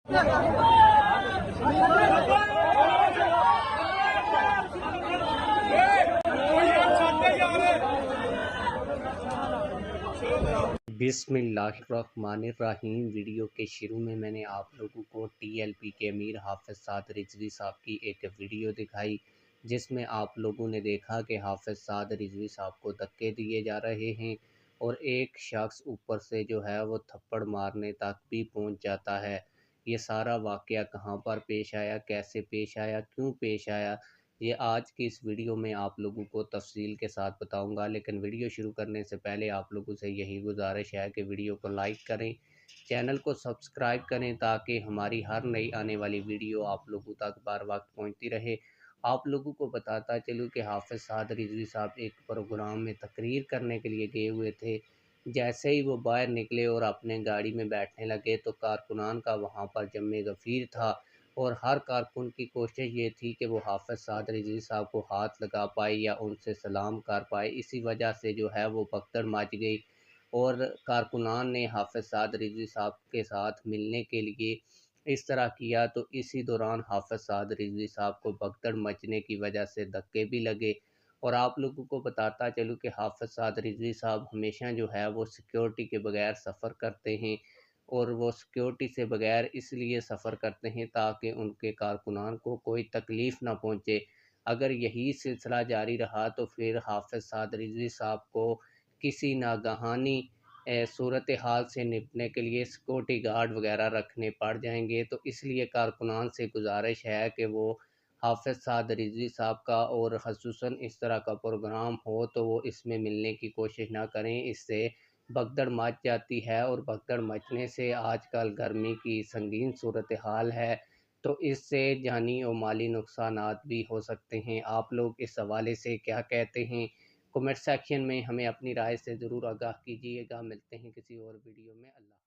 बिस्मिल्लाहिर्रहमानिर्रहीम। वीडियो के शुरू में मैंने आप लोगों को TLP के अमीर हाफिज़ साद रिजवी साहब की एक वीडियो दिखाई, जिसमें आप लोगों ने देखा कि हाफिज़ साद रिजवी साहब को धक्के दिए जा रहे हैं और एक शख्स ऊपर से जो है वो थप्पड़ मारने तक भी पहुंच जाता है। ये सारा वाक़या कहाँ पर पेश आया, कैसे पेश आया, क्यों पेश आया, ये आज की इस वीडियो में आप लोगों को तफसील के साथ बताऊंगा। लेकिन वीडियो शुरू करने से पहले आप लोगों से यही गुजारिश है कि वीडियो को लाइक करें, चैनल को सब्सक्राइब करें, ताकि हमारी हर नई आने वाली वीडियो आप लोगों तक बर वक्त पहुँचती रहे। आप लोगों को बताता चलूँ कि हाफिज़ साद रिजवी साहब एक प्रोग्राम में तकरीर करने के लिए गए हुए थे। जैसे ही वो बाहर निकले और अपने गाड़ी में बैठने लगे तो कारकुनान का वहाँ पर जमे गफ़ीर था और हर कारकुन की कोशिश ये थी कि वो हाफिज़ साद रिजवी साहब को हाथ लगा पाए या उनसे सलाम कर पाए। इसी वजह से जो है वो भगदड़ मच गई और कारकुनान ने हाफिज़ साद रिजवी साहब के साथ मिलने के लिए इस तरह किया, तो इसी दौरान हाफिज़ साद रिजवी साहब को भगदड़ मचने की वजह से धक्के भी लगे। और आप लोगों को बताता चलूँ कि हाफिज़ साद रिजवी साहब हमेशा जो है वो सिक्योरिटी के बगैर सफ़र करते हैं और वो सिक्योरिटी से बगैर इसलिए सफ़र करते हैं ताकि उनके कारकुनान को कोई तकलीफ़ ना पहुँचे। अगर यही सिलसिला जारी रहा तो फिर हाफिज़ साद रिजवी साहब को किसी नागहानी सूरत हाल से निपटने के लिए सिक्योरिटी गार्ड वगैरह रखने पड़ जाएंगे। तो इसलिए कारकुनान से गुजारिश है कि वो हाफिज़ साद रिजवी साहब का और ख़ुसूसन इस तरह का प्रोग्राम हो तो वो इसमें मिलने की कोशिश ना करें, इससे भगदड़ मच जाती है और भगदड़ मचने से आजकल गर्मी की संगीन सूरत हाल है, तो इससे जानी और माली नुकसानात भी हो सकते हैं। आप लोग इस हवाले से क्या कहते हैं? कमेंट सेक्शन में हमें अपनी राय से ज़रूर आगाह कीजिएगा। मिलते हैं किसी और वीडियो में। अल्लाह।